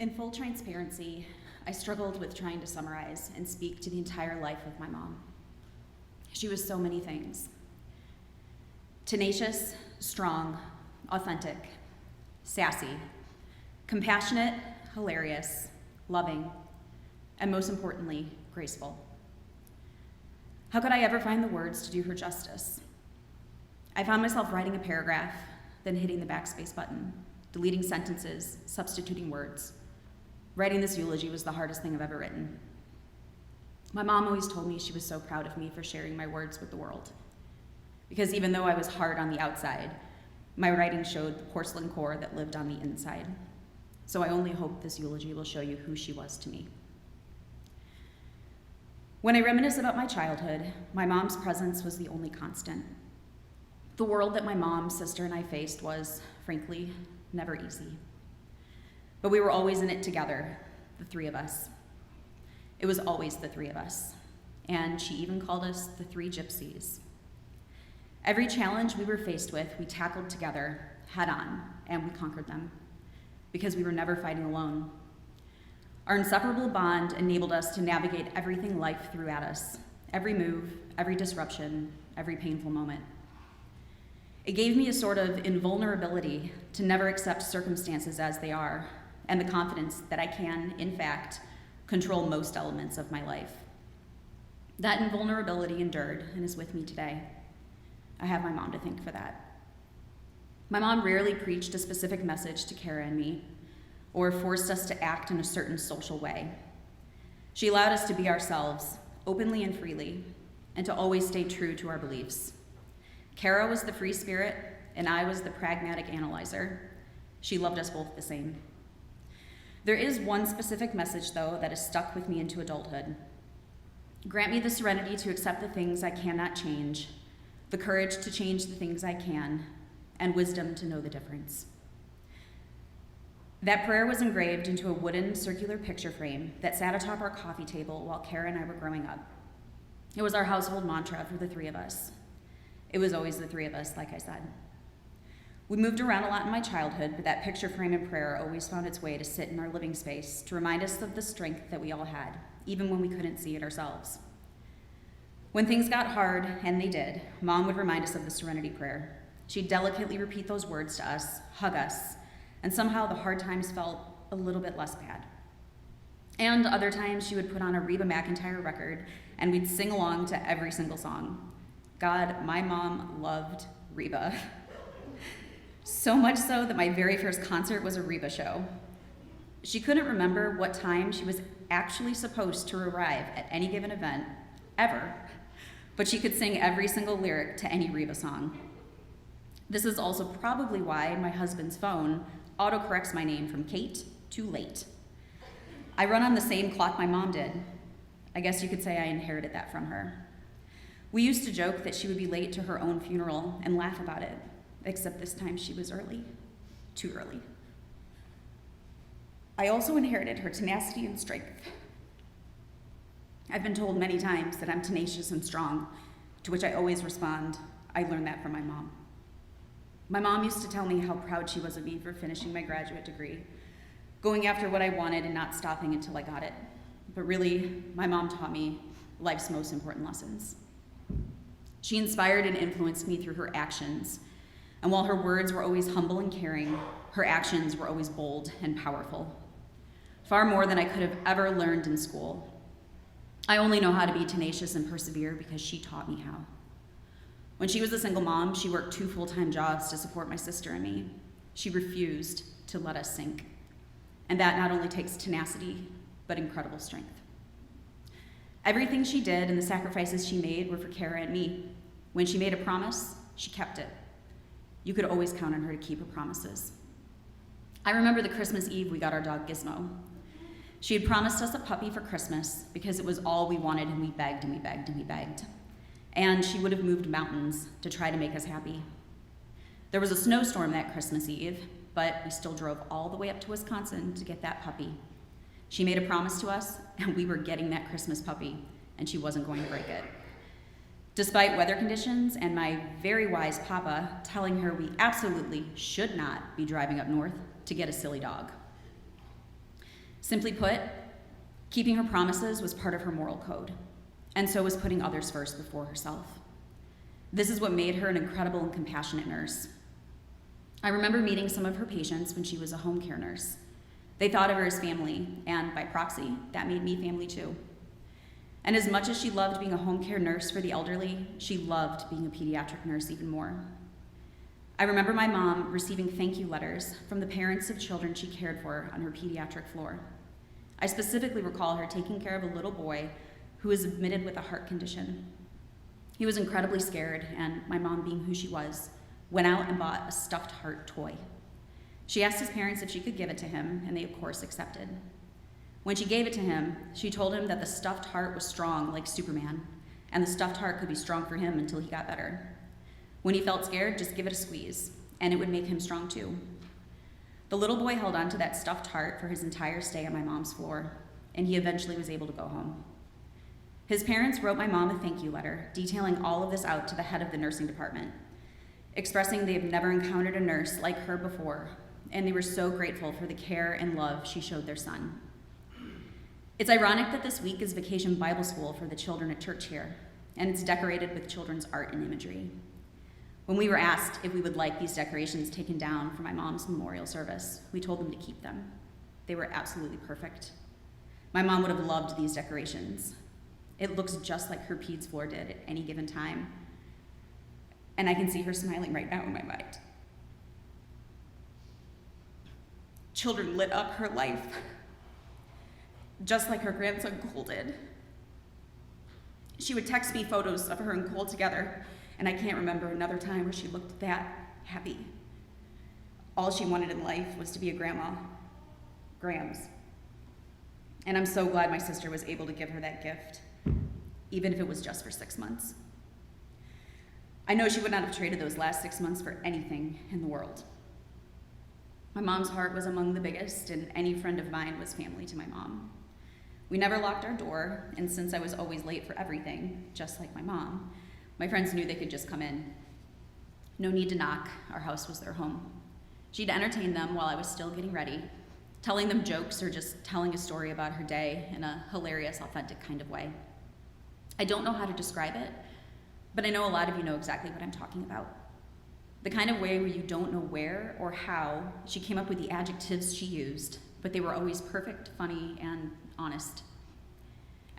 In full transparency, I struggled with trying to summarize and speak to the entire life of my mom. She was so many things. Tenacious, strong, authentic, sassy, compassionate, hilarious, loving, and most importantly, graceful. How could I ever find the words to do her justice? I found myself writing a paragraph, then hitting the backspace button, deleting sentences, substituting words. Writing this eulogy was the hardest thing I've ever written. My mom always told me she was so proud of me for sharing my words with the world. Because even though I was hard on the outside, my writing showed the porcelain core that lived on the inside. So I only hope this eulogy will show you who she was to me. When I reminisce about my childhood, my mom's presence was the only constant. The world that my mom, sister, and I faced was, frankly, never easy. But we were always in it together, the three of us. It was always the three of us. And she even called us the three gypsies. Every challenge we were faced with, we tackled together, head on, and we conquered them, because we were never fighting alone. Our inseparable bond enabled us to navigate everything life threw at us, every move, every disruption, every painful moment. It gave me a sort of invulnerability to never accept circumstances as they are, and the confidence that I can, in fact, control most elements of my life. That invulnerability endured and is with me today. I have my mom to thank for that. My mom rarely preached a specific message to Kara and me, or forced us to act in a certain social way. She allowed us to be ourselves, openly and freely, and to always stay true to our beliefs. Kara was the free spirit, and I was the pragmatic analyzer. She loved us both the same. There is one specific message, though, that has stuck with me into adulthood. Grant me the serenity to accept the things I cannot change, the courage to change the things I can, and wisdom to know the difference. That prayer was engraved into a wooden circular picture frame that sat atop our coffee table while Kara and I were growing up. It was our household mantra for the three of us. It was always the three of us, like I said. We moved around a lot in my childhood, but that picture frame and prayer always found its way to sit in our living space to remind us of the strength that we all had, even when we couldn't see it ourselves. When things got hard, and they did, Mom would remind us of the serenity prayer. She'd delicately repeat those words to us, hug us, and somehow the hard times felt a little bit less bad. And other times she would put on a Reba McEntire record and we'd sing along to every single song. God, my mom loved Reba. So much so that my very first concert was a Reba show. She couldn't remember what time she was actually supposed to arrive at any given event, ever, but she could sing every single lyric to any Reba song. This is also probably why my husband's phone autocorrects my name from Kate to Late. I run on the same clock my mom did. I guess you could say I inherited that from her. We used to joke that she would be late to her own funeral and laugh about it, except this time she was early, too early. I also inherited her tenacity and strength. I've been told many times that I'm tenacious and strong, to which I always respond, I learned that from my mom. My mom used to tell me how proud she was of me for finishing my graduate degree, going after what I wanted and not stopping until I got it. But really, my mom taught me life's most important lessons. She inspired and influenced me through her actions, and while her words were always humble and caring, her actions were always bold and powerful, far more than I could have ever learned in school. I only know how to be tenacious and persevere because she taught me how. When she was a single mom, she worked 2 full-time jobs to support my sister and me. She refused to let us sink. And that not only takes tenacity, but incredible strength. Everything she did and the sacrifices she made were for Kara and me. When she made a promise, she kept it. You could always count on her to keep her promises. I remember the Christmas Eve we got our dog Gizmo. She had promised us a puppy for Christmas because it was all we wanted, and we begged and we begged and we begged. And she would have moved mountains to try to make us happy. There was a snowstorm that Christmas Eve, but we still drove all the way up to Wisconsin to get that puppy. She made a promise to us, and we were getting that Christmas puppy, and she wasn't going to break it. Despite weather conditions and my very wise papa telling her we absolutely should not be driving up north to get a silly dog. Simply put, keeping her promises was part of her moral code, and so was putting others first before herself. This is what made her an incredible and compassionate nurse. I remember meeting some of her patients when she was a home care nurse. They thought of her as family, and by proxy, that made me family too. And as much as she loved being a home care nurse for the elderly, she loved being a pediatric nurse even more. I remember my mom receiving thank you letters from the parents of children she cared for on her pediatric floor. I specifically recall her taking care of a little boy who was admitted with a heart condition. He was incredibly scared, and my mom, being who she was, went out and bought a stuffed heart toy. She asked his parents if she could give it to him, and they of course accepted. When she gave it to him, she told him that the stuffed heart was strong like Superman, and the stuffed heart could be strong for him until he got better. When he felt scared, just give it a squeeze, and it would make him strong too. The little boy held on to that stuffed heart for his entire stay on my mom's floor, and he eventually was able to go home. His parents wrote my mom a thank you letter, detailing all of this out to the head of the nursing department, expressing they have never encountered a nurse like her before, and they were so grateful for the care and love she showed their son. It's ironic that this week is Vacation Bible School for the children at church here, and it's decorated with children's art and imagery. When we were asked if we would like these decorations taken down for my mom's memorial service, we told them to keep them. They were absolutely perfect. My mom would have loved these decorations. It looks just like her peds floor did at any given time, and I can see her smiling right now in my mind. Children lit up her life, just like her grandson Cole did. She would text me photos of her and Cole together, and I can't remember another time where she looked that happy. All she wanted in life was to be a grandma, Grams. And I'm so glad my sister was able to give her that gift, even if it was just for 6 months. I know she would not have traded those last 6 months for anything in the world. My mom's heart was among the biggest, and any friend of mine was family to my mom. We never locked our door, and since I was always late for everything, just like my mom, my friends knew they could just come in. No need to knock, our house was their home. She'd entertain them while I was still getting ready, telling them jokes or just telling a story about her day in a hilarious, authentic kind of way. I don't know how to describe it, but I know a lot of you know exactly what I'm talking about. The kind of way where you don't know where or how she came up with the adjectives she used, but they were always perfect, funny, and honest.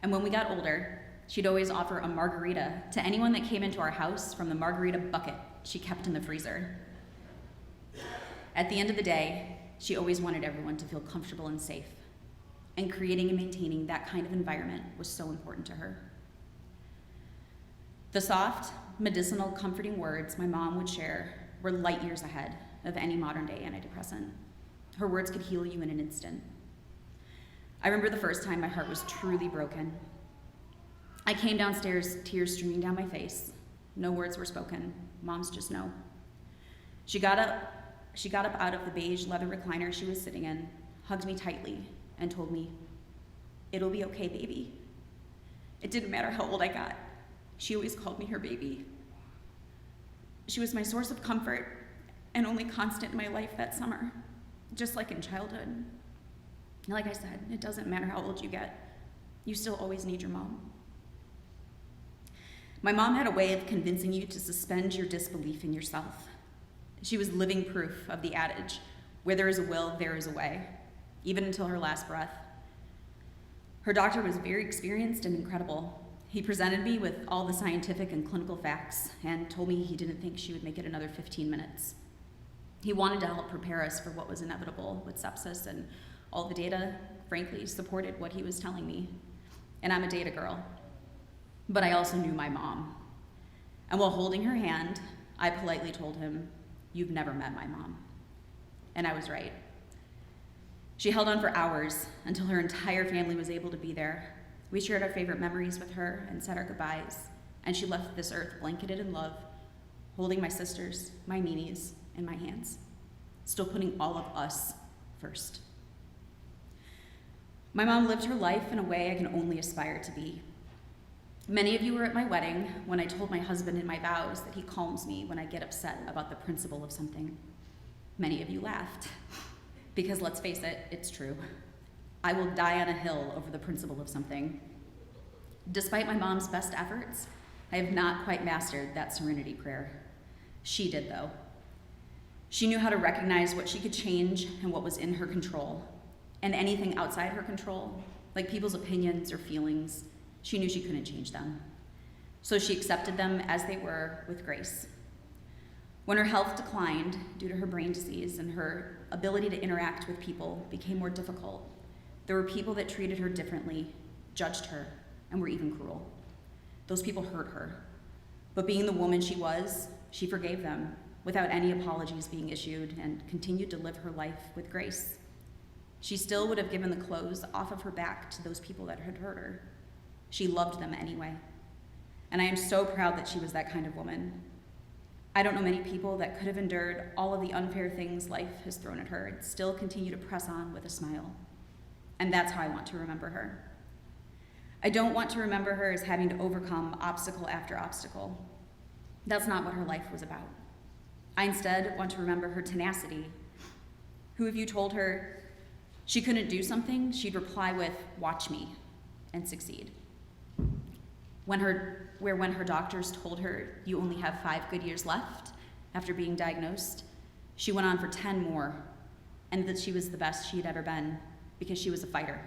And when we got older, she'd always offer a margarita to anyone that came into our house from the margarita bucket she kept in the freezer. At the end of the day, she always wanted everyone to feel comfortable and safe, and creating and maintaining that kind of environment was so important to her. The soft, medicinal, comforting words my mom would share were light years ahead of any modern-day antidepressant. Her words could heal you in an instant. I remember the first time my heart was truly broken. I came downstairs, tears streaming down my face. No words were spoken. Mom's just no. She got up out of the beige leather recliner she was sitting in, hugged me tightly, and told me, "It'll be okay, baby." It didn't matter how old I got. She always called me her baby. She was my source of comfort and only constant in my life that summer, just like in childhood. And like I said, it doesn't matter how old you get. You still always need your mom. My mom had a way of convincing you to suspend your disbelief in yourself. She was living proof of the adage, where there is a will, there is a way, even until her last breath. Her doctor was very experienced and incredible. He presented me with all the scientific and clinical facts and told me he didn't think she would make it another 15 minutes. He wanted to help prepare us for what was inevitable with sepsis, and all the data, frankly, supported what he was telling me. And I'm a data girl, but I also knew my mom. And while holding her hand, I politely told him, "You've never met my mom." And I was right. She held on for hours until her entire family was able to be there. We shared our favorite memories with her and said our goodbyes, and she left this earth blanketed in love, holding my sisters, my niece, in my hands, still putting all of us first. My mom lived her life in a way I can only aspire to be. Many of you were at my wedding when I told my husband in my vows that he calms me when I get upset about the principle of something. Many of you laughed, because let's face it, it's true. I will die on a hill over the principle of something. Despite my mom's best efforts, I have not quite mastered that serenity prayer. She did, though. She knew how to recognize what she could change and what was in her control. And anything outside her control, like people's opinions or feelings, she knew she couldn't change them. So she accepted them as they were with grace. When her health declined due to her brain disease and her ability to interact with people became more difficult, there were people that treated her differently, judged her, and were even cruel. Those people hurt her. But being the woman she was, she forgave them without any apologies being issued and continued to live her life with grace. She still would have given the clothes off of her back to those people that had hurt her. She loved them anyway. And I am so proud that she was that kind of woman. I don't know many people that could have endured all of the unfair things life has thrown at her and still continue to press on with a smile. And that's how I want to remember her. I don't want to remember her as having to overcome obstacle after obstacle. That's not what her life was about. I instead want to remember her tenacity, who if you told her she couldn't do something, she'd reply with, "Watch me," and succeed. When her doctors told her you only have 5 good years left after being diagnosed, she went on for 10 more, and that she was the best she had ever been because she was a fighter.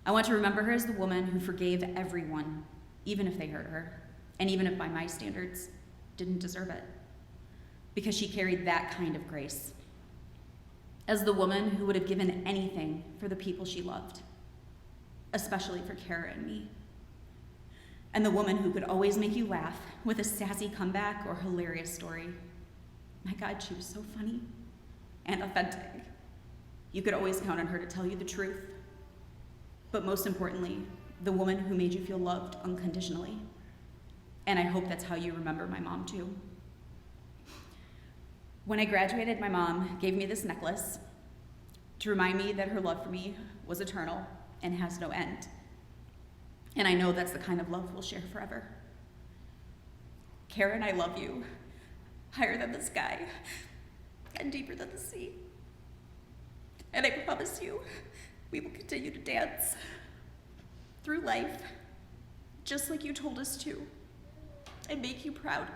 I want to remember her as the woman who forgave everyone, even if they hurt her, and even if by my standards didn't deserve it, because she carried that kind of grace. As the woman who would have given anything for the people she loved, especially for Kara and me. And the woman who could always make you laugh with a sassy comeback or hilarious story. My God, she was so funny and authentic. You could always count on her to tell you the truth. But most importantly, the woman who made you feel loved unconditionally. And I hope that's how you remember my mom too. When I graduated, my mom gave me this necklace to remind me that her love for me was eternal and has no end. And I know that's the kind of love we'll share forever. Karen, I love you, higher than the sky and deeper than the sea. And I promise you, we will continue to dance through life, just like you told us to, and make you proud.